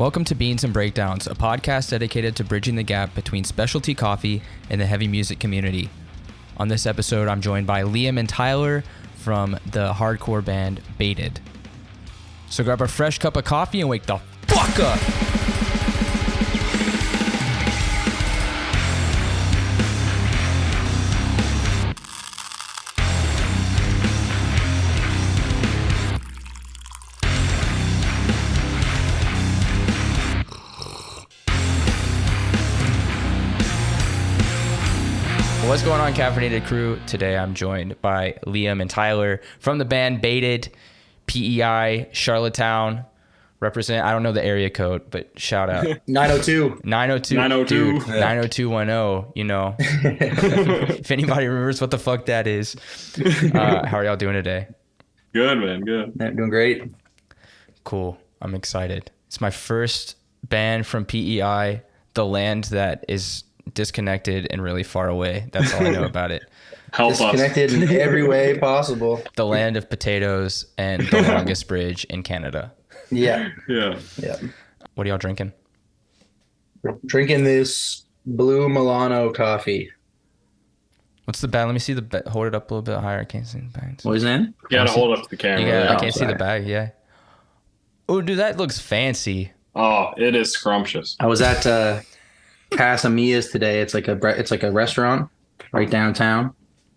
Welcome to Beans and Breakdowns, a podcast dedicated to bridging the gap between specialty coffee and the heavy music community. On this episode, I'm joined by Liam and Tyler from the hardcore band BAITED. So grab a fresh cup of coffee and wake the fuck up! What's going on, Caffeinated crew? Today I'm joined by Liam and Tyler from the band BAITED, PEI, Charlottetown. Represent, I don't know the area code, but shout out. 902. 902. Dude, 90210, you know. If anybody remembers what the fuck that is. How are y'all doing today? Good, man. Good. Yeah, doing great. Cool. I'm excited. It's my first band from PEI, the land that is disconnected and really far away. That's all I know about it. Help Disconnected in every way possible. The land of potatoes and the longest bridge in Canada. Yeah. Yeah. What are y'all drinking? Drinking this blue Milano coffee. What's the bag? Let me see the bag. Hold it up a little bit higher. I can't see the bag. What is that? You gotta hold up the camera. Yeah, I can't see the bag. Yeah. Oh, dude, that looks fancy. Oh, it is scrumptious. I was at Casamia's today. It's like a restaurant right downtown,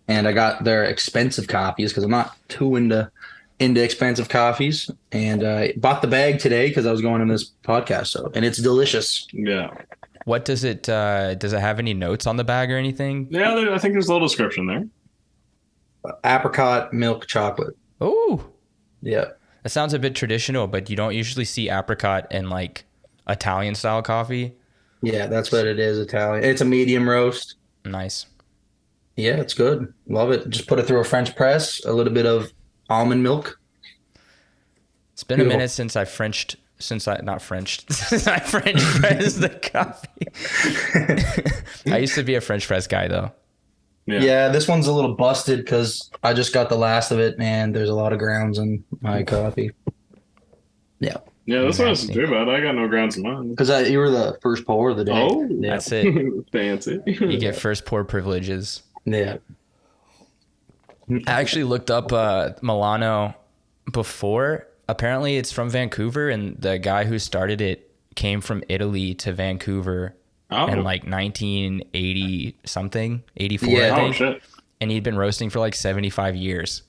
and I got their expensive coffees because I'm not too into expensive coffees, and I bought the bag today because I was going on this podcast. So, and it's delicious. Yeah. What does it have any notes on the bag or anything? Yeah, I think there's a little description there. Apricot milk chocolate. Oh, Yeah. that sounds a bit traditional, but you don't usually see apricot in like Italian style coffee. Yeah, that's what it is. Italian. It's a medium roast. Nice. Yeah, it's good. Love it. Just put it through a French press, a little bit of almond milk. It's been a minute since I French pressed the coffee. I used to be a French press guy though. Yeah, this one's a little busted because I just got the last of it, and there's a lot of grounds in my coffee. Yeah. Yeah, this one isn't too bad. I got no grounds in mine. Because you were the first pour of the day. Oh, yeah. That's it. Fancy. You get first pour privileges. Yeah. I actually looked up Milano before. Apparently it's from Vancouver, and the guy who started it came from Italy to Vancouver in like 1980 something, 84 Yeah. I think. Oh, shit. And he'd been roasting for like 75 years.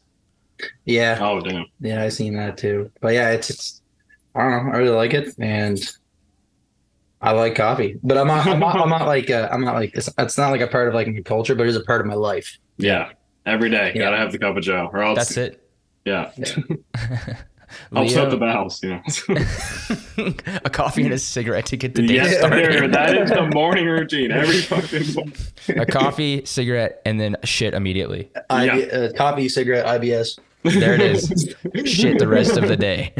Yeah. Oh, damn. Yeah, I seen that too. But yeah, it's I don't know. I really like it, and I like coffee. But I'm not like it's not like a part of like my culture, but it's a part of my life. Yeah. Every day. Yeah. Gotta have the cup of joe. Or else, That's it. Yeah. Yeah. I'll set the Leo, bowels, you know. a coffee and a cigarette to get the day Yes, started. sir. That is the morning routine. Every fucking morning. A coffee, cigarette, and then shit immediately. Coffee, cigarette, IBS. There it is. Shit the rest of the day.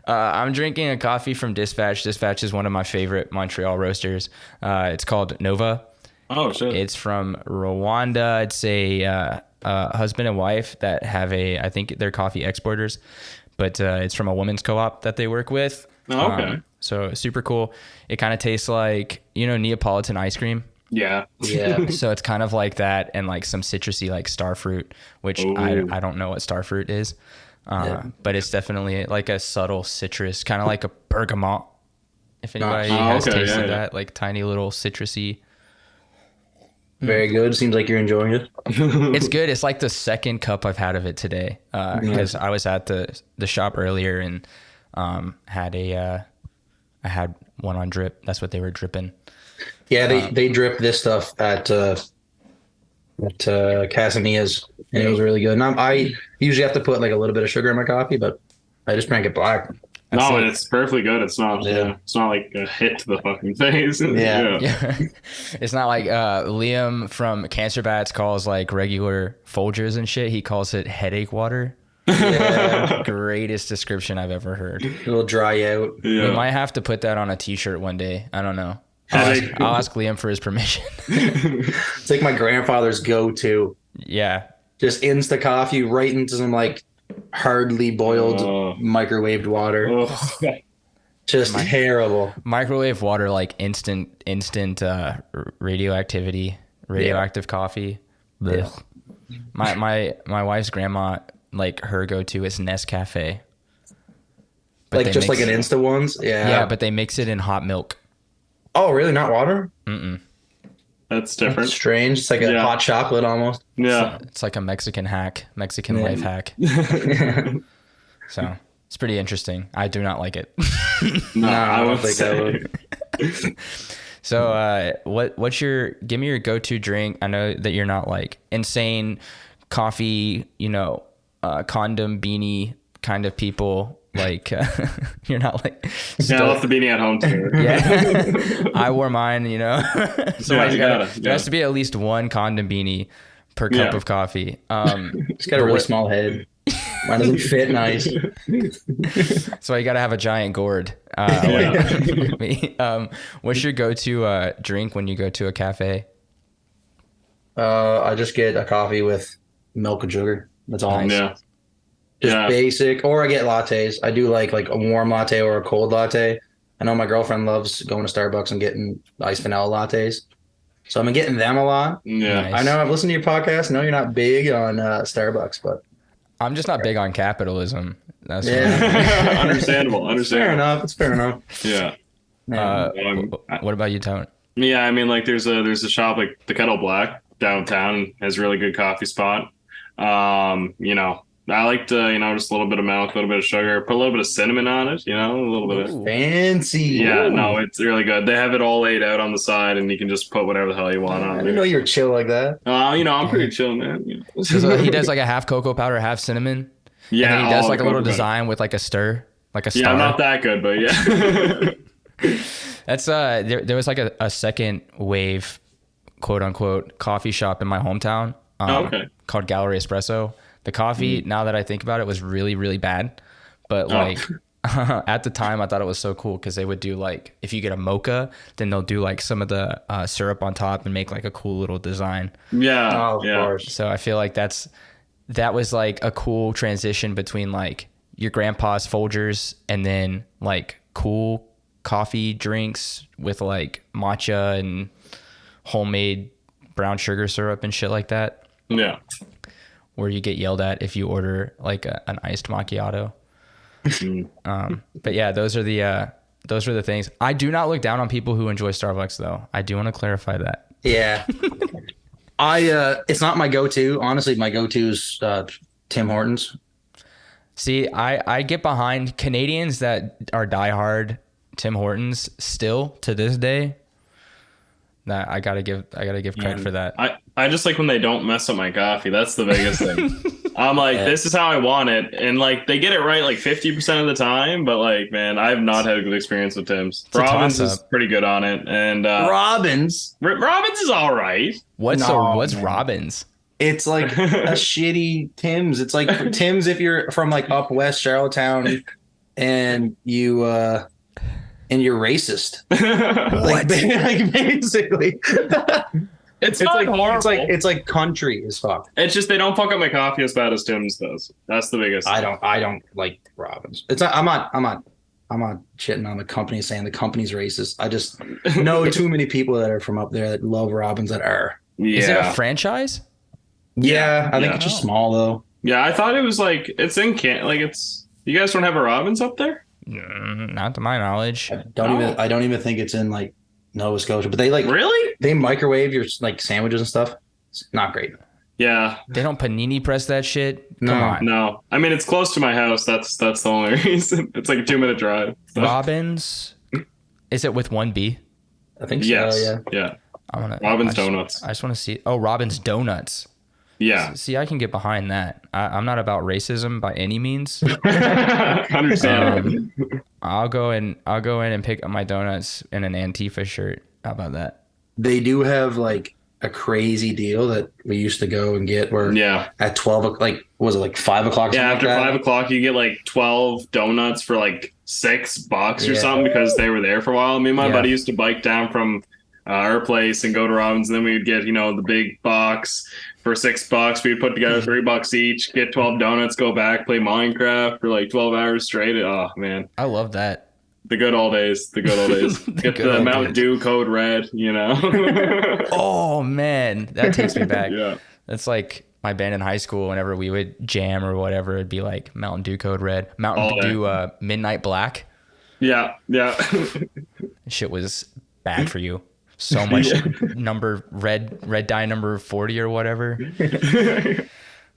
I'm drinking a coffee from Dispatch. Dispatch is one of my favorite Montreal roasters. It's called Nova. Oh, shit. It's from Rwanda. It's a husband and wife that have I think they're coffee exporters, but it's from a women's co-op that they work with. Oh, okay. So super cool. It kind of tastes like, Neapolitan ice cream. Yeah. Yeah. So it's kind of like that, and like some citrusy like star fruit, which I don't know what star fruit is. But it's definitely like a subtle citrus, kind of like a bergamot. If anybody has tasted that, like tiny little citrusy. Very good. Seems like you're enjoying it. It's good. It's like the second cup I've had of it today, because I was at the shop earlier and I had one on drip. That's what they were dripping. Yeah, they drip this stuff at Casamia's, and it was really good. And I usually have to put like a little bit of sugar in my coffee, but I just drank it black. No, and it's perfectly good. It's not. Yeah. It's not like a hit to the fucking face. Yeah. It's not like Liam from Cancer Bats calls like regular Folgers and shit. He calls it headache water. Yeah. Greatest description I've ever heard. It'll dry out. Yeah. We might have to put that on a t-shirt one day. I don't know. I'll ask Liam for his permission. It's like my grandfather's go-to. Yeah. Just Insta coffee right into some like hardly boiled Oh. microwaved water. Oh. Just terrible. Microwave water, like instant radioactive coffee. Yeah. Blech. My wife's grandma, like her go-to is Nescafe. But Like they just like mix- an Insta ones. Yeah. Yeah, but they mix it in hot milk. Oh, really? Not water? That's different. That's strange. It's like a Yeah. hot chocolate almost. Yeah. It's like a Mexican life hack. So it's pretty interesting. I do not like it. No, I don't wouldn't think say. I would. So give me your go-to drink? I know that you're not like insane coffee, condom beanie kind of people. Like you're not like Yeah, I left the beanie at home too. Yeah. I wore mine, so Yeah, there has to be at least one condom beanie per cup Yeah. of coffee. It's got a really small head. Mine doesn't fit nice. So you got to have a giant gourd. Yeah. Like me. What's your go-to drink when you go to a cafe? I just get a coffee with milk and sugar. That's all. Nice. Yeah. Just Yeah. basic. Or I get lattes. I do like a warm latte or a cold latte. I know my girlfriend loves going to Starbucks and getting iced vanilla lattes. So I've been getting them a lot. Yeah. Nice. I know I've listened to your podcast. I know you're not big on Starbucks, but I'm just not big on capitalism. That's yeah. Understandable. Fair enough. It's fair enough. Yeah. what about you, Tone? Yeah, I mean, like there's a shop like the Kettle Black downtown has a really good coffee spot. I like to, just a little bit of milk, a little bit of sugar, put a little bit of cinnamon on it, a little bit of. Fancy. Yeah, Ooh. no, it's really good. They have it all laid out on the side, and you can just put whatever the hell you want I on didn't it. know you were chill like that. I'm pretty chill, man. So he does like a half cocoa powder, half cinnamon. Yeah, And then he does all like a the little cocoa design with like a stir, like a star. Yeah, I'm not that good, but yeah. That's there was like a second wave, quote unquote, coffee shop in my hometown. Okay. Called Gallery Espresso. The coffee, now that I think about it, was really, really bad. But like at the time, I thought it was so cool because they would do like, if you get a mocha, then they'll do like some of the syrup on top and make like a cool little design. Yeah, Oh, of yeah. course. So I feel like that was like a cool transition between like your grandpa's Folgers and then like cool coffee drinks with like matcha and homemade brown sugar syrup and shit like that, Yeah. where you get yelled at if you order like an iced macchiato. But yeah, those are the things. I do not look down on people who enjoy Starbucks though. I do want to clarify that. Yeah. It's not my go-to. Honestly, my go-to is Tim Hortons. See, I get behind Canadians that are diehard Tim Hortons still to this day. That I gotta give credit for that. I just like when they don't mess up my coffee. That's the biggest thing. I'm like, this is how I want it. And like they get it right like 50% of the time, but like, man, I've not had a good experience with Tim's. a Robbins is toss-up. pretty good on it. And Robbins. Robbins is all right. What's No, man. Robbins? It's like a shitty Tim's. It's like Tim's if you're from like up west Charlottetown and you're racist. Like basically. It's It's not like horrible. it's like country as fuck. It's just they don't fuck up my coffee as bad as Tim's does. That's the biggest. I don't like Robbins. It's not, I'm not shitting on the company saying the company's racist. I just know too many people that are from up there that love Robbins that are. Yeah. Is it a franchise? Yeah, I think Yeah. it's just small though. Yeah, I thought it was like it's in it's. You guys don't have a Robbins up there? Not to my knowledge. I don't even think it's in like Nova Scotia, but they like Really? they microwave your like sandwiches and stuff. It's not great. Yeah. They don't panini press that shit. Come No. on. No. I mean, it's close to my house. That's the only reason. It's like a 2-minute drive. So- Robbins, is it with one B? I think so. Yes. Yeah. Yeah. I want to. Robbins Donuts. I just want to see. Oh, Robbins Donuts. Yeah. See, I can get behind that. I'm not about racism by any means. Understand. I'll go in and pick up my donuts in an Antifa shirt. How about that? They do have like a crazy deal that we used to go and get where Yeah. at 12 like was it like 5 o'clock? Yeah. something After like that? 5 o'clock, you get like 12 donuts for like $6 or Yeah. something because they were there for a while. Me and my Yeah. buddy used to bike down from our place and go to Robbins, and then we would get the big box for $6. We'd put together $3 each, get 12 donuts, go back, play Minecraft for like 12 hours straight. Oh man, I love that. the good old days. The good old days. Get good the old Mountain days. Dew code red. Oh man, that takes me back. Yeah. That's like my band in high school. Whenever we would jam or whatever, it'd be like Mountain Dew code red, Mountain Dew Midnight Black. Yeah. Shit was bad for you. So much number red dye number 40 or whatever.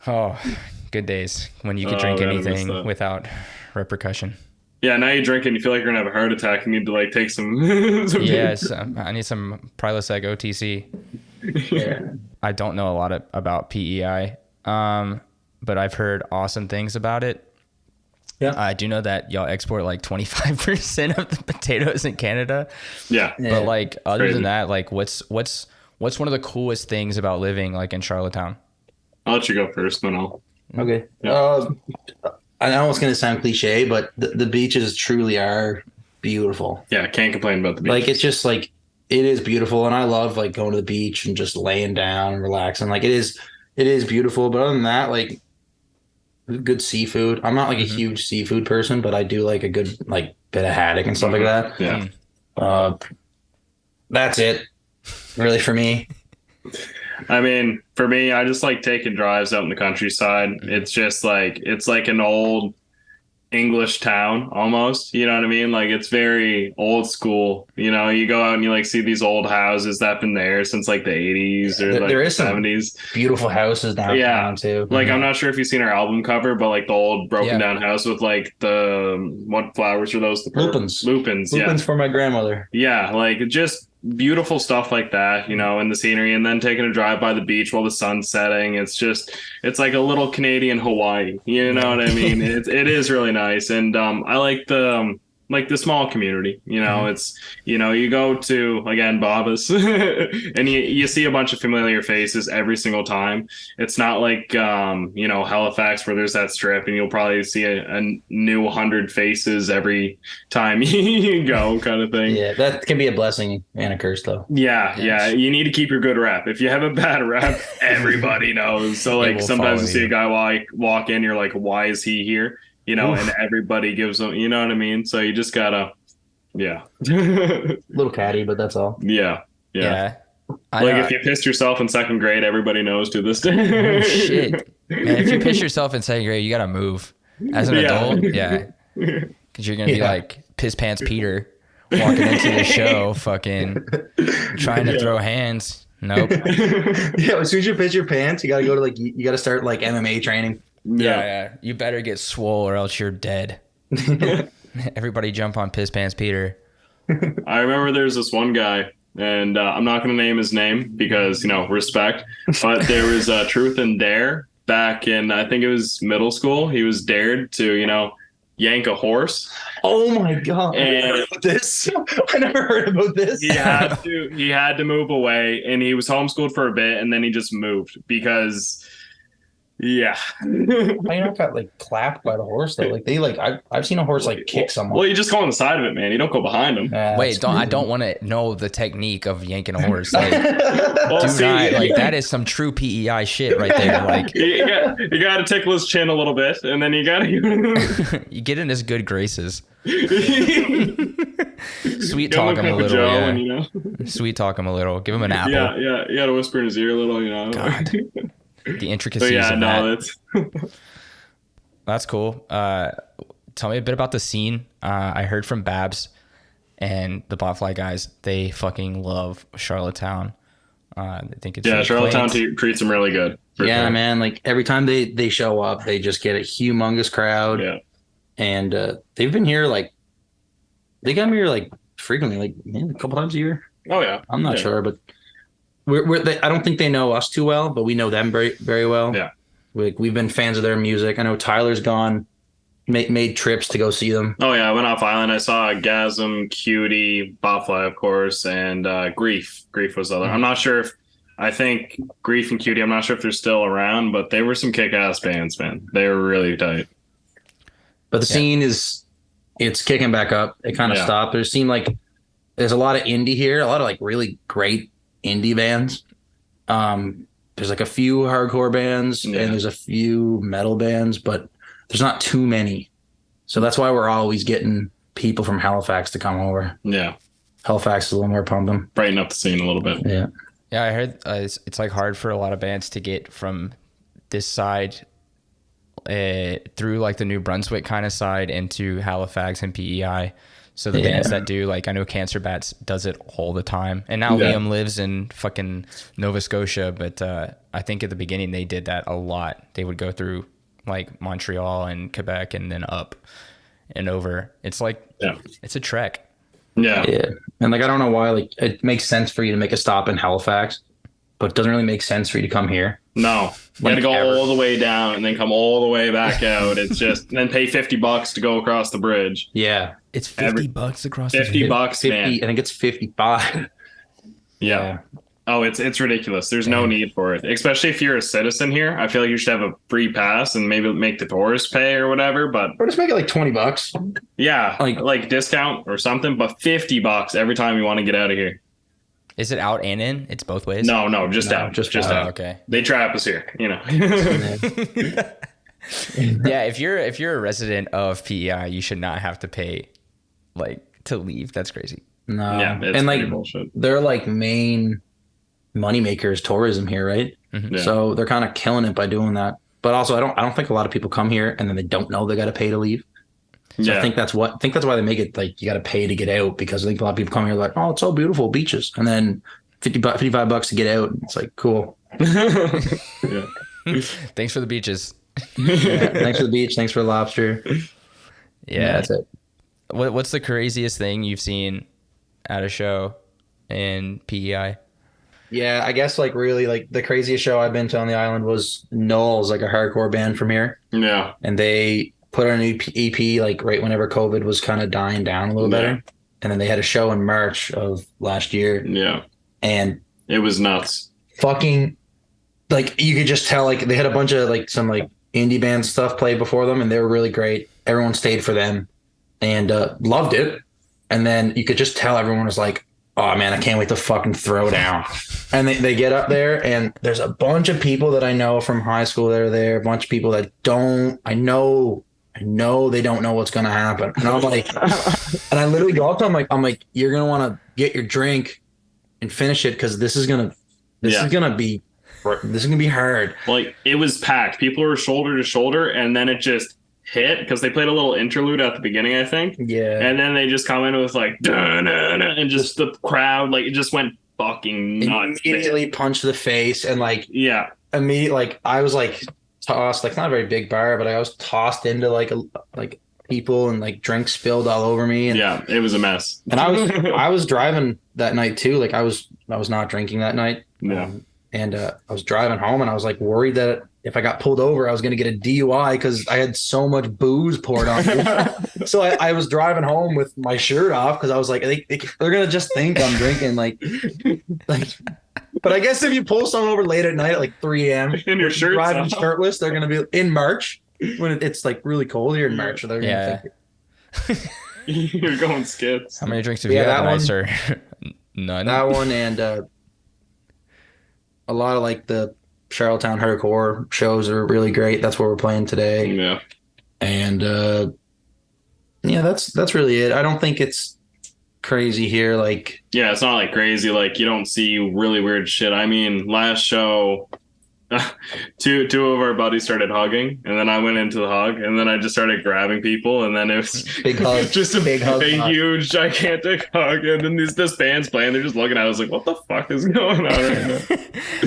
Oh, good days when you could drink anything without repercussion. Yeah, now you drink and you feel like you're gonna have a heart attack. You need to like take some. Yes, I need some Prilosec OTC. Yeah. I don't know a lot about PEI, but I've heard awesome things about it. Yeah. I do know that y'all export like 25% of the potatoes in Canada. Yeah. But like other crazy. than that, like what's one of the coolest things about living like in Charlottetown? I'll let you go first, then I'll. Okay. Yeah. I know it's gonna sound cliche, but the beaches truly are beautiful. Yeah, can't complain about the beach. Like it's just like it is beautiful, and I love like going to the beach and just laying down and relaxing. Like it is beautiful. But other than that, like good seafood. I'm not like a huge seafood person, but I do like a good like bit of haddock and stuff like that. Yeah. That's it, really, for me. I mean, for me, I just like taking drives out in the countryside. It's just like it's like an old English town almost. You know what I mean? Like it's very old school. You know, you go out and you like see these old houses that have been there since like the 80s or like There the is some 70s. beautiful houses downtown too. Like I'm not sure if you've seen our album cover, but like the old broken Yeah. down house with like the what flowers are those? The Lupins. Lupins, yeah. Lupins for my grandmother. Yeah, like just beautiful stuff like that, you know, and the scenery, and then taking a drive by the beach while the sun's setting. It's like a little Canadian Hawaii. You know what I mean? It is really nice, and I like the small community. You know, it's you go to again Baba's, and you see a bunch of familiar faces every single time. It's not like Halifax where there's that strip, and you'll probably see a new 100 faces every time you go, kind of thing. Yeah, that can be a blessing and a curse, though. Yeah. You need to keep your good rep. If you have a bad rep, everybody knows. So like sometimes you see a guy walk in, you're like, why is he here? You know, and everybody gives them, you know what I mean? So you just gotta, Little catty, but that's all. Yeah. Like if you pissed yourself in second grade, everybody knows to this day. Oh, shit. Man, if you piss yourself in second grade, you gotta move. As an adult, because you're gonna be like Piss Pants Peter walking into the show, fucking trying to throw hands. Nope. Yeah, as soon as you piss your pants, you gotta go to you gotta start like MMA training. Yeah. You better get swole or else you're dead. Everybody jump on Piss Pants Peter. I remember there's this one guy, and I'm not going to name his name because, respect, but there was Truth and Dare back in, I think it was middle school. He was dared to, yank a horse. Oh my God. And this? I never heard about this. He had to move away, and he was homeschooled for a bit, and then he just moved because... Yeah. I not got like clapped by the horse though. Like I've seen a horse like kick someone. Well, you just go on the side of it, man. You don't go behind him. Wait, I don't want to know the technique of yanking a horse. Like, Well, that is some true PEI shit right there. Like, you got to tickle his chin a little bit, and then you got to you get in his good graces. Sweet Give talk him a little. Yeah. And, Sweet talk him a little. Give him an apple. Yeah. You got to whisper in his ear a little. God. The intricacies But of that. That's cool. Tell me a bit about the scene. I heard from Babs and the Botfly guys. They fucking love Charlottetown. I think it's Charlottetown treats them really good. Yeah, man. Like every time they show up, they just get a humongous crowd. Yeah, and they've been here they got me here like frequently, like maybe a couple times a year. Oh yeah, I'm not sure, but. I don't think they know us too well, but we know them very, very well. Yeah, we've been fans of their music. I know Tyler's gone, made trips to go see them. Oh yeah, I went off island. I saw Gasm, Cutie, Botfly, of course, and Grief. Grief was the other. I'm not sure I think Grief and Cutie. I'm not sure if they're still around, but they were some kick-ass bands, man. They were really tight. But the scene it's kicking back up. It kind of stopped. There's a lot of indie here, a lot of like really great indie bands. there's like a few hardcore bands and there's a few metal bands, but there's not too many. So that's why we're always getting people from Halifax to come over. Yeah. Halifax is a little more pumping. Brighten up the scene a little bit. Yeah. Yeah, I heard it's like hard for a lot of bands to get from this side through like the New Brunswick kind of side into Halifax and PEI. So the bands that do, like I know Cancer Bats does it all the time. And now Liam lives in fucking Nova Scotia, but I think at the beginning they did that a lot. They would go through like Montreal and Quebec and then up and over. It's like it's a trek. Yeah. And like I don't know why, like it makes sense for you to make a stop in Halifax, but it doesn't really make sense for you to come here. No. You gotta go all the way down and then come all the way back out. It's just and then pay $50 to go across the bridge. Yeah. It's $50 across the $50, man. I think it's 55. Yeah. Oh, it's ridiculous. There's no need for it, especially if you're a citizen here. I feel like you should have a free pass and maybe make the tourists pay or whatever. But or just make it like $20. Yeah, like discount or something. But $50 every time you want to get out of here. Is it out and in? It's both ways. No, just out. Just out. Okay. They trap us here, you know. Yeah, if you're a resident of PEI, you should not have to pay like to leave. That's crazy. No. Yeah, it's and like bullshit. They're like main moneymaker is tourism here, right? Mm-hmm. Yeah. So they're kind of killing it by doing that. But also, I don't think a lot of people come here and then they don't know they got to pay to leave. So I think that's why they make it like you got to pay to get out, because I think a lot of people come here like, oh, it's all beautiful beaches, and then $55 to get out. It's like cool. Yeah. Thanks for the beaches. Thanks for the beach. Thanks for the lobster. Yeah, that's it. What's the craziest thing you've seen at a show in PEI? Yeah, I guess like really like the craziest show I've been to on the island was Knowles, like a hardcore band from here. Yeah. And they put out an EP like right whenever COVID was kind of dying down a little better. And then they had a show in March of last year. Yeah. And it was nuts. Fucking like you could just tell like they had a bunch of like some like indie band stuff played before them and they were really great. Everyone stayed for them and loved it. And then you could just tell everyone was like, oh man, I can't wait to fucking throw down. And they get up there and there's a bunch of people that I know from high school that are there, a bunch of people that I know they don't know what's going to happen. And I'm like, and I literally go up to them, I'm like, you're going to want to get your drink and finish it. Cause this is going to be hard. Like it was packed. People were shoulder to shoulder and then it just hit because they played a little interlude at the beginning, I think. Yeah. And then they just come in with like, and just the crowd, like it just went fucking nuts. Immediately punched the face and like, immediately, like I was like tossed, like not a very big bar, but I was tossed into like people and like drinks spilled all over me. And, yeah, it was a mess. And I was driving that night too. Like I was not drinking that night. Yeah. And I was driving home and I was like worried that if I got pulled over, I was going to get a DUI because I had so much booze poured on me. So I was driving home with my shirt off because I was like, they're going to just think I'm drinking. Like, but I guess if you pull someone over late at night at like 3 a.m. in your shirt, driving shirtless, they're going to be in March when it's like really cold here in March. So they're going to think you're going skits. How many drinks have you had tonight, sir? None. That one and a lot of like the Charlottetown hardcore shows are really great. That's where we're playing today. Yeah. And that's really it. I don't think it's crazy here. Like, yeah, it's not like crazy. Like you don't see really weird shit. I mean, last show, two of our buddies started hugging, and then I went into the hug, and then I just started grabbing people, and then it was big hug, just a big hug, huge, gigantic hug, and then this band's playing. They're just looking at us like, "What the fuck is going on right now?"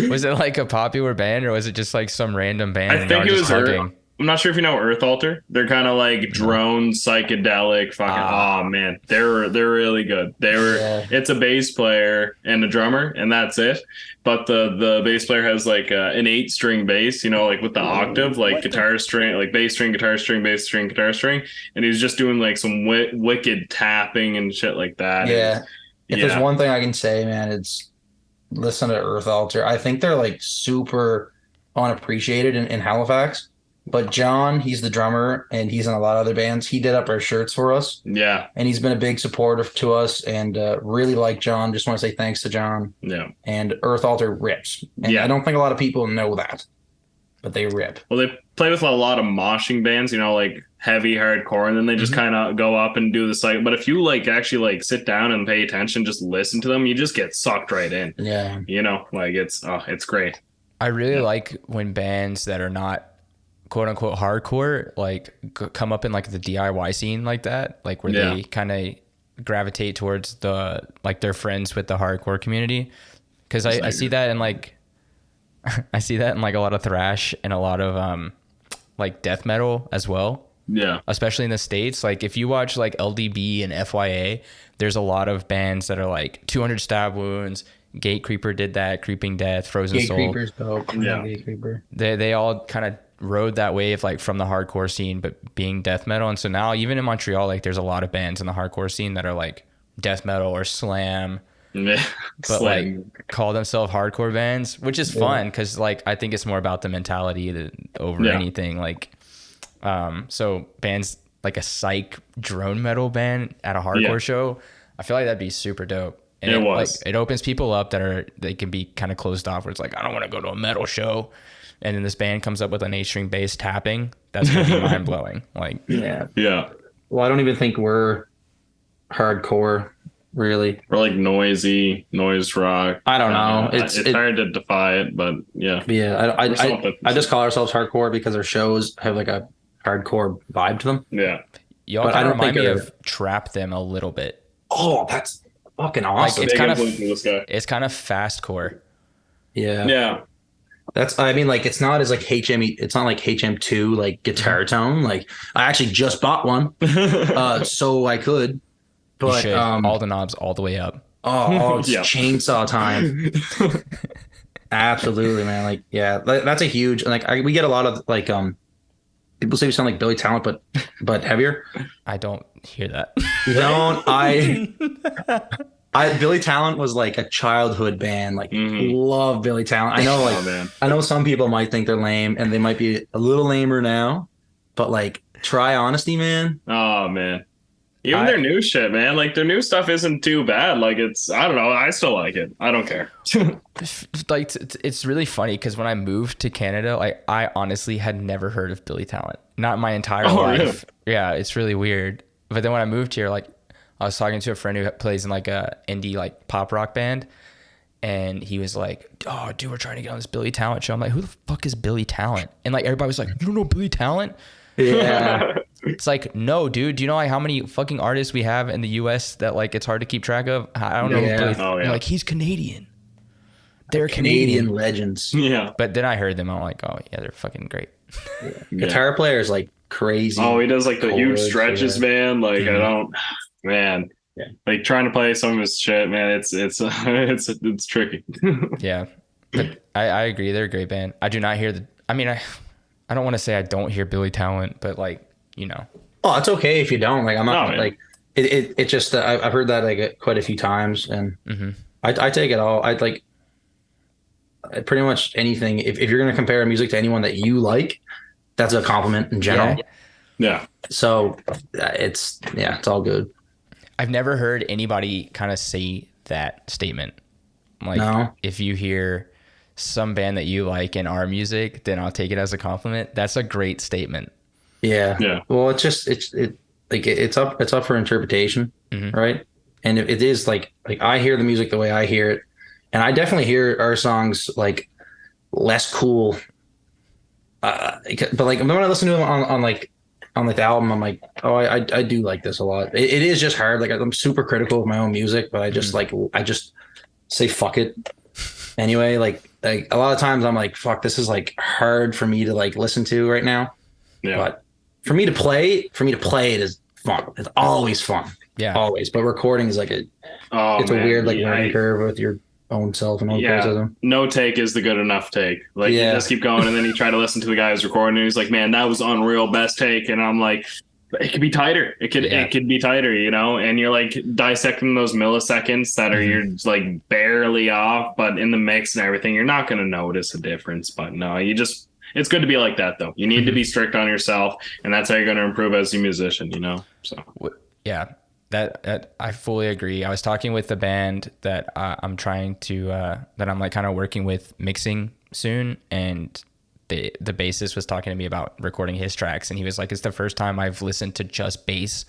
Was it like a popular band, or was it just like some random band? I think it was hugging? I'm not sure if you know Earth Alter. They're kind of like drone psychedelic fucking. Oh man, they're really good. It's a bass player and a drummer, and that's it. But the bass player has like an 8-string bass, you know, like with the octave, like guitar string, like bass string, guitar string, bass string, guitar string, and he's just doing like some wicked tapping and shit like that. Yeah. If there's one thing I can say, man, it's listen to Earth Alter. I think they're like super unappreciated in Halifax. but John, he's the drummer and he's in a lot of other bands. He did up our shirts for us. Yeah. And he's been a big supporter to us and really like John. Just want to say thanks to John. Yeah. And Earth Alter rips. And I don't think a lot of people know that, but they rip. Well, they play with a lot of moshing bands, you know, like heavy hardcore, and then they just kind of go up and do the cycle. But if you like actually like sit down and pay attention, just listen to them, you just get sucked right in. Yeah. You know, like it's great. I really like when bands that are not quote unquote hardcore like come up in like the DIY scene like that, like where they kind of gravitate towards the like their friends with the hardcore community, because I see that in like I see that in like a lot of thrash and a lot of like death metal as well. Yeah, especially in the States. Like if you watch like LDB and FYA, there's a lot of bands that are like 200 Stab Wounds, Gate Creeper did that, Creeping Death, Frozen Soul. Gate Creeper's dope. Yeah. Gate Creeper. They all kind of rode that wave like from the hardcore scene, but being death metal. And so now even in Montreal, like there's a lot of bands in the hardcore scene that are like death metal or slam, but like call themselves hardcore bands, which is fun because like I think it's more about the mentality over anything. Like so bands like a psych drone metal band at a hardcore show, I feel like that'd be super dope. And it was. Like, it opens people up they can be kind of closed off where it's like, I don't want to go to a metal show. And then this band comes up with an 8-string bass tapping. That's going to be mind blowing. Like, yeah. Well, I don't even think we're hardcore, really. We're like noise rock. I don't know. It's hard to defy it, but yeah. Yeah. I just call ourselves hardcore because our shows have like a hardcore vibe to them. Yeah. Y'all kind of remind me of Trap Them a little bit. Oh, that's fucking awesome. Like it's kind of fastcore. Yeah. That's, I mean, like, it's not as like it's not like HM2, like guitar tone. Like I actually just bought one. So I could, but all the knobs all the way up. Oh, it's chainsaw time. Absolutely, man. Like, yeah, that's a huge, like we get a lot of like, people say we sound like Billy Talent, but heavier. I don't hear that. You don't. Billy Talent was like a childhood band. Like, love Billy Talent. I know, like, I know some people might think they're lame, and they might be a little lamer now. But like, try Honesty, man. Oh man, even their new shit, man. Like their new stuff isn't too bad. Like I don't know. I still like it. I don't care. Like it's really funny because when I moved to Canada, like I honestly had never heard of Billy Talent. Not my entire life. Really? Yeah, it's really weird. But then when I moved here, like I was talking to a friend who plays in like a indie like pop rock band, and he was like, "Oh, dude, we're trying to get on this Billy Talent show." I'm like, "Who the fuck is Billy Talent?" And like everybody was like, "You don't know Billy Talent?" Yeah. It's like, no, dude. Do you know like how many fucking artists we have in the U.S. that like it's hard to keep track of? I don't know. Yeah. Like he's Canadian. They're Canadian legends. Yeah. But then I heard them. I'm like, oh yeah, they're fucking great. Guitar player is like crazy. Oh, he does like the huge stretches, man. Like I don't, man. Yeah. Like trying to play some of his shit, man. It's tricky. Yeah, but I agree. They're a great band. I do not hear I don't want to say I don't hear Billy Talent, but like, you know. Oh, it's okay if you don't. Like I'm not like it just I've heard that like quite a few times, and I take it all. I'd like pretty much anything. If you're gonna compare music to anyone that you like, that's a compliment in general. Yeah. So it's all good. I've never heard anybody kind of say that statement. Like if you hear some band that you like in our music, then I'll take it as a compliment. That's a great statement. Yeah. Well, it's up for interpretation, right? And it is like I hear the music the way I hear it, and I definitely hear our songs like less cool. But like when I listen to them on the album, I'm like, oh, I do like this a lot. It is just hard. Like I'm super critical of my own music, but I just I just say fuck it anyway. Like a lot of times I'm like, fuck, this is like hard for me to like listen to right now. Yeah. But for me to play it is fun. It's always fun. Yeah. Always. But recording is like it's a weird like learning curve with your own self and own criticism. No take is the good enough take. Like you just keep going, and then you try to listen to the guy who's recording, and he's like, "Man, that was unreal, best take." And I'm like, "It could be tighter. It could be tighter, you know." And you're like dissecting those milliseconds that are you're like barely off, but in the mix and everything, you're not going to notice a difference. But no, it's good to be like that though. You need to be strict on yourself, and that's how you're going to improve as a musician, you know? So Yeah, that I fully agree. I was talking with the band that I'm trying to that I'm like kind of working with mixing soon, and the bassist was talking to me about recording his tracks, and he was like, it's the first time I've listened to just bass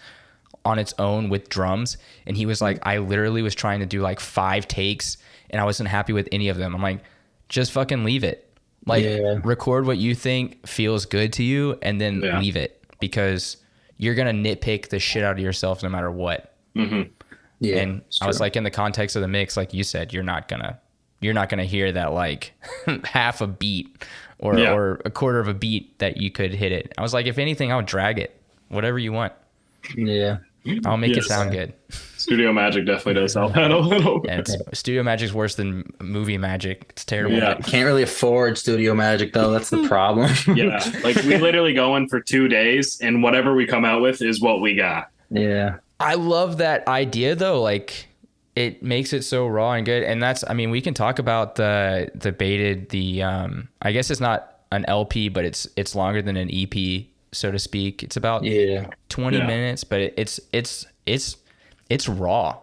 on its own with drums, and he was like, I literally was trying to do like 5 takes and I wasn't happy with any of them. I'm like, just fucking leave it. Like, record what you think feels good to you, and then leave it, because you're gonna nitpick the shit out of yourself no matter what. Yeah, and I was like, in the context of the mix, like you said, you're not gonna hear that like half a beat or a quarter of a beat that you could hit it. I was like, if anything, I'll drag it, whatever you want. Yeah, I'll make it sound good. Studio magic definitely does help that a little bit. And studio magic's worse than movie magic. It's terrible. Yeah. Can't really afford studio magic though. That's the problem. Yeah, like we literally go in for 2 days, and whatever we come out with is what we got. Yeah, I love that idea though. Like, it makes it so raw and good. And that's, I mean, we can talk about the BAITED, I guess it's not an LP, but it's longer than an EP, so to speak. It's about 20 minutes, but it's raw.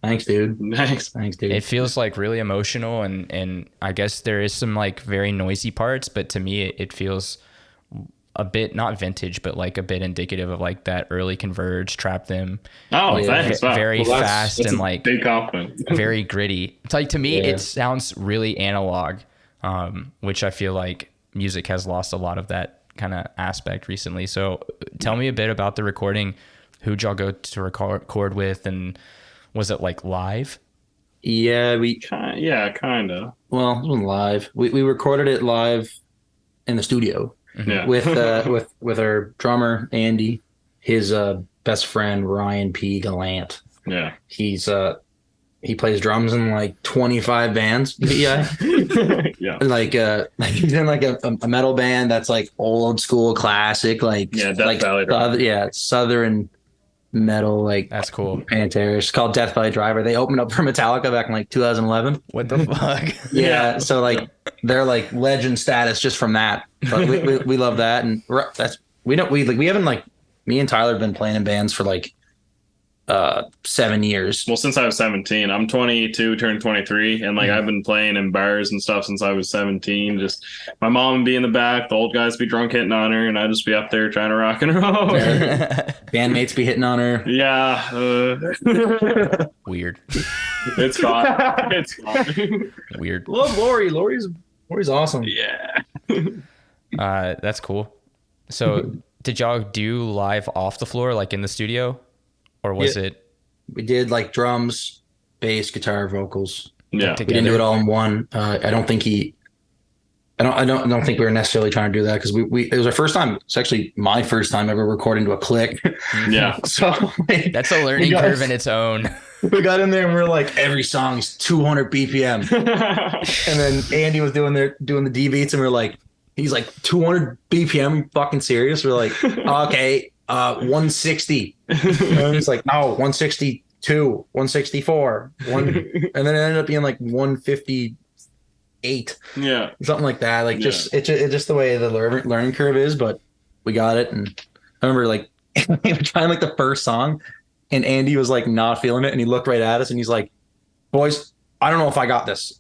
Thanks, dude. Thanks, dude. It feels like really emotional, and I guess there is some like very noisy parts, but to me it feels a bit not vintage, but like a bit indicative of like that early Converge, Trap Them. Oh, like, thanks. Very fast and like big compliment. very gritty. It's like, to me, it sounds really analog, which I feel like music has lost a lot of that kind of aspect recently. So tell me a bit about the recording. Who'd y'all go to record with, and was it like live? Yeah, kind of. Well, it wasn't live. We recorded it live in the studio. Yeah. with our drummer Andy, his best friend Ryan P. Gallant. Yeah. He plays drums in like 25 bands. Yeah. Yeah. Like he's in like a metal band that's like old school classic, like Death like Valley Driver. southern metal, like That's cool. Pantera. It's called Death Valley Driver. They opened up for Metallica back in like 2011. What the fuck? Yeah, so like they're like legend status just from that. But we love that, and we haven't, like, me and Tyler have been playing in bands for like 7 years. Well, since I was 17, I'm 22, turned 23, and like I've been playing in bars and stuff since I was 17. Just my mom would be in the back, the old guys be drunk hitting on her, and I'd just be up there trying to rock and roll. Bandmates be hitting on her. Yeah. Weird. It's fine. It's fine. Weird. Love Lori. Lori's awesome. Yeah. That's cool. So did y'all do live off the floor, like in the studio? Or was it? We did like drums, bass, guitar, vocals. Yeah. We didn't do it all in one. I don't think we were necessarily trying to do that, because it was our first time. It's actually my first time ever recording to a click. Yeah. So like, that's a learning curve in its own. We got in there and we are like, every song's 200 BPM. And then Andy was doing the D beats, and we are like, he's like, 200 BPM, you fucking serious? We're like, okay, 160. And it's like, no, 162, 164, and then it ended up being like 158. Yeah. Something like that. Like, it's just the way the learning curve is, but we got it. And I remember like we were trying like the first song, and Andy was like not feeling it, and he looked right at us and he's like, boys, I don't know if I got this.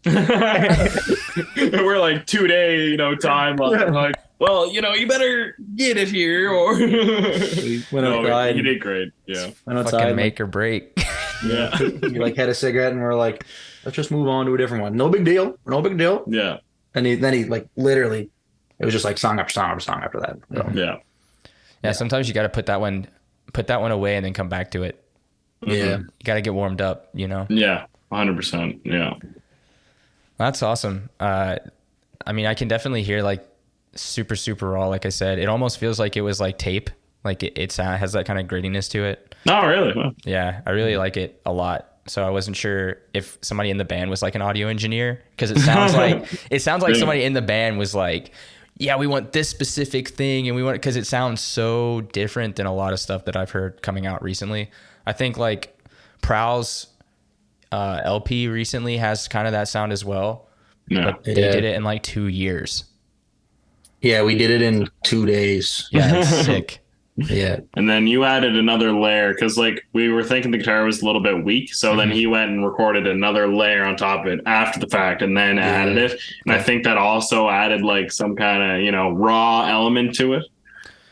We're like 2 day, time. Like, well, you better get it here, or We went outside. You did great. Yeah. Went outside, Fucking make or break. Yeah. He like had a cigarette, and we're like, let's just move on to a different one. No big deal. Yeah. And then he like literally, it was just like song after song after song after that. So, Yeah. Sometimes you got to put that one away and then come back to it. yeah. You got to get warmed up, Yeah. 100%. Yeah. That's awesome. I mean, I can definitely hear like super, super raw. Like I said, it almost feels like it was like tape. Like it has that kind of grittiness to it. Oh, really? Wow. Yeah, I really like it a lot. So I wasn't sure if somebody in the band was like an audio engineer, because it sounds like somebody in the band was like, yeah, we want this specific thing, and we want, because it sounds so different than a lot of stuff that I've heard coming out recently. I think like Prowl's LP recently has kind of that sound as well. Yeah. But they did it in like 2 years. Yeah, we did it in 2 days. Yeah, it's sick. Yeah. And then you added another layer because like we were thinking the guitar was a little bit weak. So then he went and recorded another layer on top of it after the fact and then added it. And I think that also added like some kind of, raw element to it.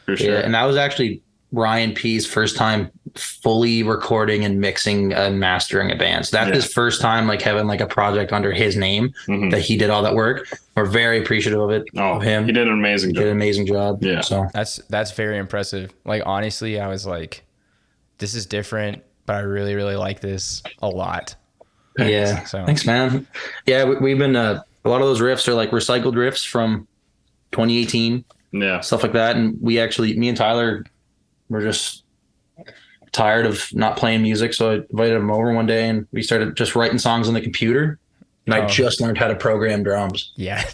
For sure. Yeah, and that was actually Ryan P's first time fully recording and mixing and mastering a band. So that's his first time like having like a project under his name that he did all that work. We're very appreciative of it. Of him. He did an amazing job. Did an amazing job. Yeah. So That's very impressive. Like honestly, I was like, this is different, but I really, really like this a lot. Yeah. So thanks, man. Yeah, we've been a lot of those riffs are like recycled riffs from 2018. Yeah. Stuff like that. And me and Tyler were just tired of not playing music. So I invited him over one day and we started just writing songs on the computer. And I just learned how to program drums. Yeah.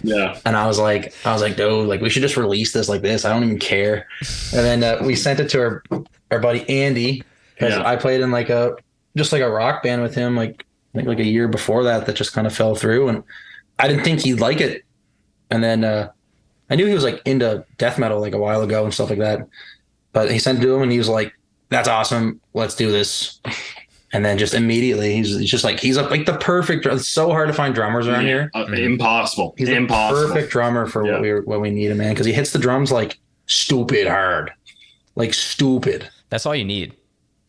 And I was like, dude, like we should just release this like this. I don't even care. And then we sent it to our buddy Andy because I played in like a rock band with him like a year before that just kind of fell through, and I didn't think he'd like it. And then I knew he was like into death metal like a while ago and stuff like that. But he sent it to him and he was like, "That's awesome. Let's do this." And then just immediately, he's like the perfect. It's so hard to find drummers around here. Impossible. He's the perfect drummer for what we need, man. Because he hits the drums like stupid hard, like stupid. That's all you need.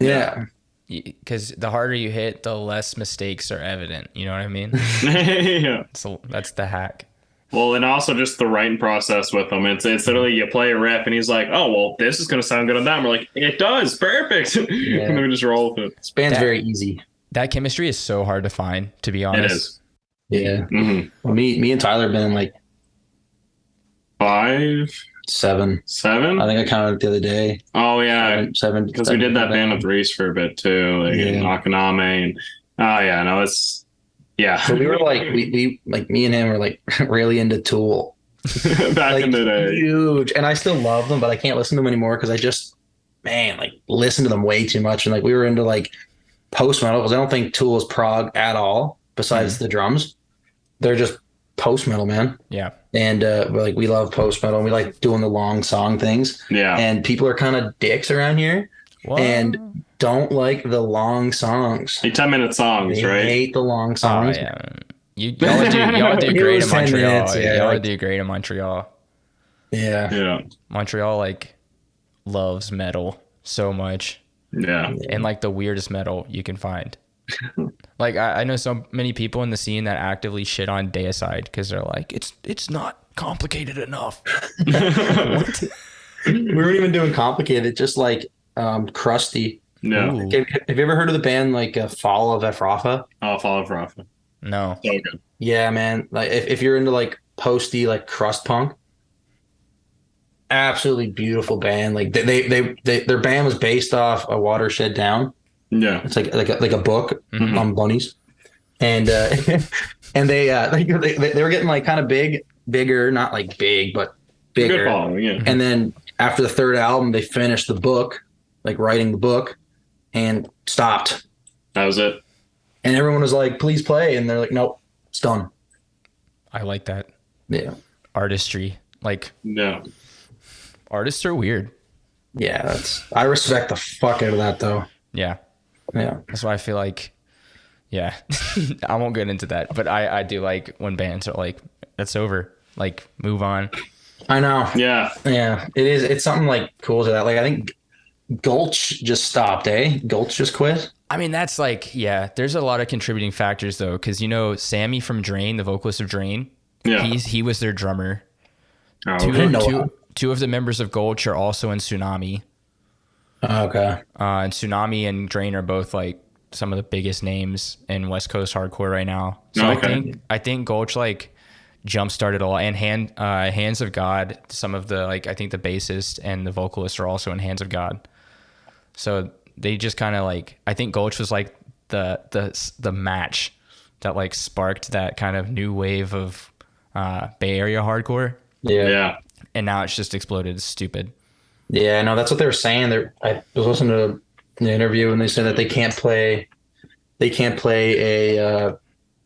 Yeah. Because the harder you hit, the less mistakes are evident. You know what I mean? Yeah. So that's the hack. Well, and also just the writing process with him. It's literally you play a riff and he's like, "Oh, well, this is going to sound good on that." And we're like, "It does, perfect." Yeah. And then we just roll with it. This band's very easy. That chemistry is so hard to find, to be honest. It is. Yeah. Mm-hmm. Well, me and Tyler have been in like 7. I think I counted the other day. Oh yeah, 7. Because we did that band with Reese for a bit too, like Nakaname, and it's. Yeah. So we were like, we like me and him were like really into Tool back like, in the day. Huge. And I still love them, but I can't listen to them anymore because I just, like listen to them way too much. And like we were into like post metal because I don't think Tool is prog at all besides the drums. They're just post metal, man. Yeah. And we love post metal and we like doing the long song things. Yeah. And people are kind of dicks around here. What? And don't like the long songs. Like 10-minute songs, right? Hate the long songs. Oh, yeah. Y'all do great in Montreal. Y'all do great in Montreal. Yeah. Yeah. Montreal like loves metal so much. Yeah. And like the weirdest metal you can find. Like I know so many people in the scene that actively shit on Deicide because they're like, it's not complicated enough. What? We weren't even doing complicated, just like crusty. No. Have you ever heard of the band like Fall of Ephrafa? Oh, Fall of Ephrafa. No. So good. Yeah, man. Like if you're into like posty like crust punk, absolutely beautiful band. Like their band was based off a Watershed Down. Yeah. It's like a book on bunnies, and and they were getting like kind of bigger, not like big, but bigger. Good following, yeah. And then after the third album, they finished the book, like writing the book, and stopped. That was it. And everyone was like, "Please play," and they're like, "Nope, it's done." I like that. Yeah. Artistry. Like, yeah. Artists are weird. Yeah, I respect the fuck out of that though. Yeah. Yeah. That's why I feel like, yeah, I won't get into that, but I do like when bands are like, that's over, like move on. I know. Yeah. Yeah. It is. It's something like cool to that. Like I think Gulch just stopped, Gulch just quit. I mean, that's like, yeah, there's a lot of contributing factors though. Cause Sammy from Drain, the vocalist of Drain, he was their drummer. Oh, two of the members of Gulch are also in Tsunami. Okay. And Tsunami and Drain are both like some of the biggest names in West Coast hardcore right now. So I think Gulch like jump started a lot, and Hands of God. Some of the like I think the bassist and the vocalist are also in Hands of God. So they just kind of like I think Gulch was like the match that like sparked that kind of new wave of Bay Area hardcore. Yeah. And now it's just exploded. It's stupid. Yeah, no, that's what they were saying. I was listening to an interview and they said that they can't play a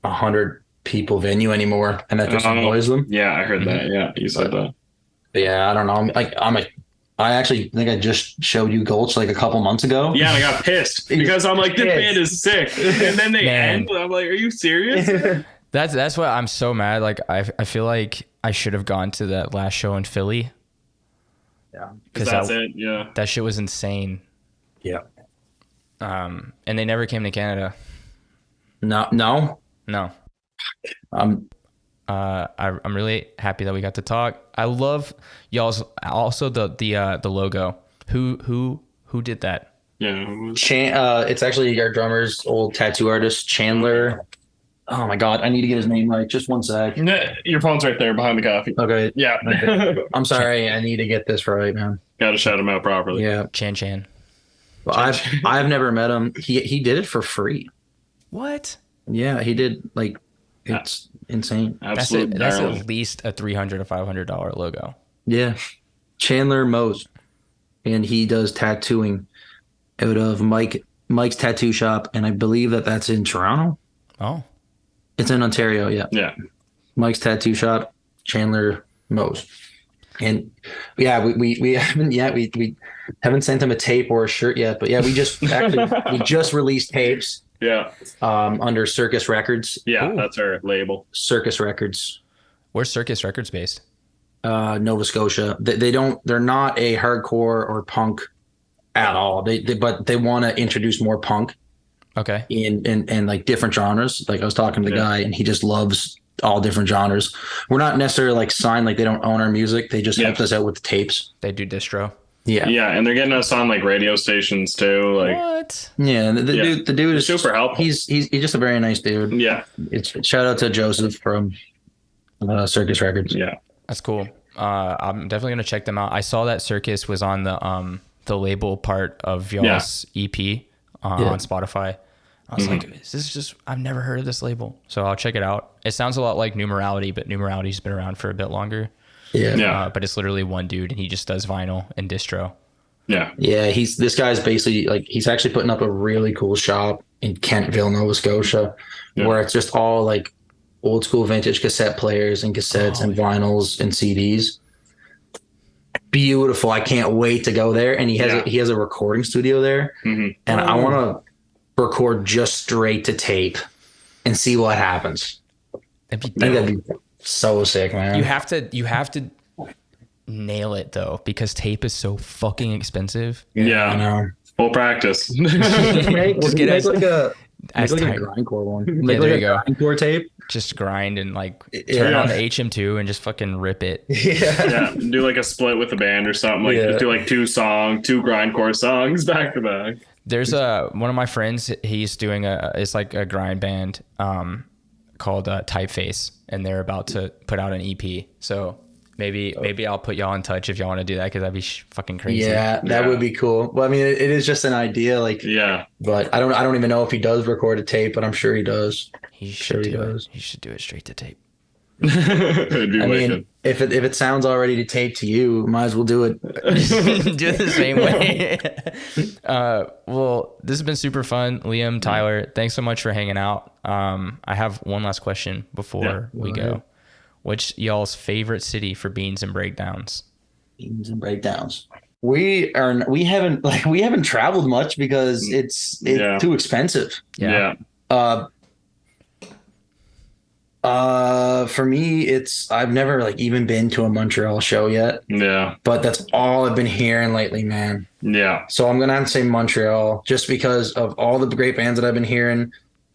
100 people venue anymore, and that just annoys them. Yeah, I heard that. Yeah, you said that. But yeah, I don't know. I actually think I just showed you Gulch like a couple months ago. Yeah, and I got pissed because I'm like, this band is sick. And then they end. I'm like, are you serious? That's why I'm so mad. Like I feel like I should have gone to that last show in Philly. Yeah. Because that's it. Yeah. That shit was insane. Yeah. And they never came to Canada. No. No. I'm really happy that we got to talk. I love y'all's also the logo. Who did that? Yeah. It's actually our drummer's old tattoo artist, Chandler. Oh my God, I need to get his name right. Just one sec. Your phone's right there behind the coffee. Okay. Yeah. Okay. I'm sorry. I need to get this right, man. Got to shout him out properly. Yeah. Chan. Well, I've never met him. He did it for free. What? Yeah, he did. Like, it's insane. Absolute That's darling. at least a $300 to $500 logo. Yeah. Chandler Mose. And he does tattooing out of Mike's tattoo shop. And I believe that's in Toronto. Oh. It's in Ontario, yeah. Yeah. Mike's tattoo shop, Chandler Mose. And yeah, we haven't yet. We haven't sent him a tape or a shirt yet, but yeah, we just released tapes. Yeah. Under Circus Records. Yeah, Ooh. that's our label. Circus Records. Where's Circus Records based? Nova Scotia. They're not a hardcore or punk at all. But they want to introduce more punk. Okay. In like different genres. Like I was talking to the guy and he just loves all different genres. We're not necessarily like signed, like they don't own our music. They just helped us out with the tapes. They do distro. Yeah. Yeah, and they're getting us on like radio stations too. Like What? Yeah. The dude is super helpful. He's just a very nice dude. Yeah. It's shout out to Joseph from Circus Records. Yeah. That's cool. I'm definitely gonna check them out. I saw that Circus was on the label part of y'all's EP on Spotify. I was like, is this just, I've never heard of this label. So I'll check it out. It sounds a lot like Numerality, but Numerality's been around for a bit longer. Yeah. But it's literally one dude and he just does vinyl and distro. Yeah. Yeah. This guy's basically like, he's actually putting up a really cool shop in Kentville, Nova Scotia, where it's just all like old school vintage cassette players and cassettes and vinyls and CDs. Beautiful. I can't wait to go there. And he has a recording studio there. Mm-hmm. And I want to record just straight to tape and see what happens. That'd be so sick, man. You have to nail it though, because tape is so fucking expensive. Yeah. I know. Full practice. Just get like a tight. grindcore one. Yeah, there you go. Grindcore tape. Just grind and like turn on the HM2 and just fucking rip it. Yeah. Do like a split with the band or something. Like just do like two grindcore songs back to back. There's one of my friends, he's doing it's like a grind band called Typeface, and they're about to put out an EP. So maybe I'll put y'all in touch if y'all want to do that, because that'd be fucking crazy. Yeah, that would be cool. Well, I mean, it is just an idea, like but I don't even know if he does record a tape, but I'm sure he does. He should do it straight to tape. I mean, if it sounds already to tape to you, might as well do it. Do it the same way. Well, this has been super fun. Liam, Tyler, thanks so much for hanging out. I have one last question before we go. What's y'all's favorite city for beans and breakdowns? Beans and breakdowns. We haven't traveled much because it's too expensive. Yeah. For me, I've never like even been to a Montreal show yet. Yeah. But that's all I've been hearing lately, man. Yeah. So I'm gonna have to say Montreal, just because of all the great bands that I've been hearing.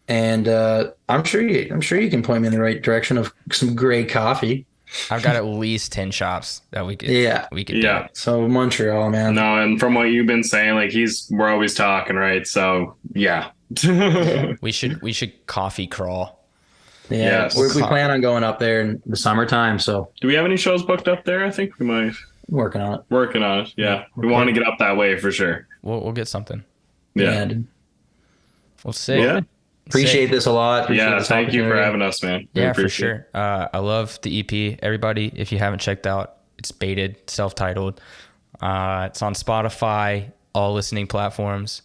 And I'm sure you can point me in the right direction of some great coffee. I've got at least 10 shops that we could do. So Montreal, man. No, and from what you've been saying, like we're always talking, right? So yeah. we should coffee crawl. Yeah, we plan on going up there in the summertime. So, do we have any shows booked up there? I think we might. Working on it. Yeah, we want to get up that way for sure. We'll get something. Yeah. We'll see. Yeah. Appreciate this a lot. Thank you for having us, man. Yeah, for sure. I love the EP. Everybody, if you haven't checked out, it's BAITED, self-titled. It's on Spotify, all listening platforms.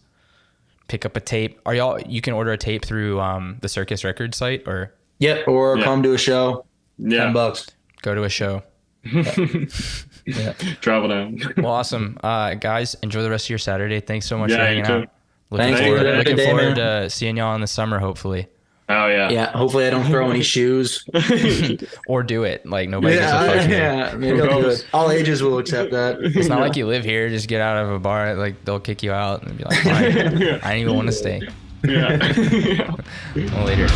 Pick up a tape. You can order a tape through the Circus Records site, or or come to a show. $10. Go to a show. Travel down. Well, awesome. Guys, enjoy the rest of your Saturday. Thanks so much for Yeah, hanging you too. out. Looking Thanks, forward, dude. Have a looking good day, forward man. to seeing y'all in the summer, hopefully. Oh yeah. Yeah, hopefully I don't throw any shoes. Or do it. Like, nobody gives a fuck here. Yeah, maybe I'll do it. All ages will accept that. It's not like you live here. Just get out of a bar. Like, they'll kick you out and be like, fine. I didn't even want to stay. Yeah. Well, later.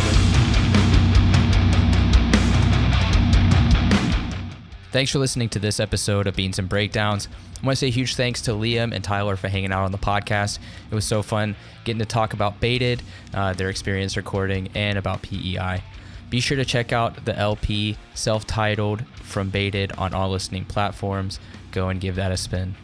Thanks for listening to this episode of Beans and Breakdowns. I want to say huge thanks to Liam and Tyler for hanging out on the podcast. It was so fun getting to talk about BAITED, their experience recording, and about PEI. Be sure to check out the LP self-titled from BAITED on all listening platforms. Go and give that a spin.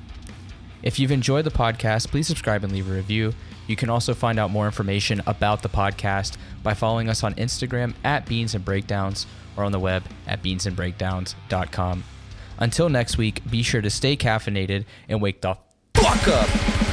If you've enjoyed the podcast, please subscribe and leave a review. You can also find out more information about the podcast by following us on Instagram at Beans and Breakdowns or on the web at beansandbreakdowns.com. Until next week, be sure to stay caffeinated and wake the fuck up.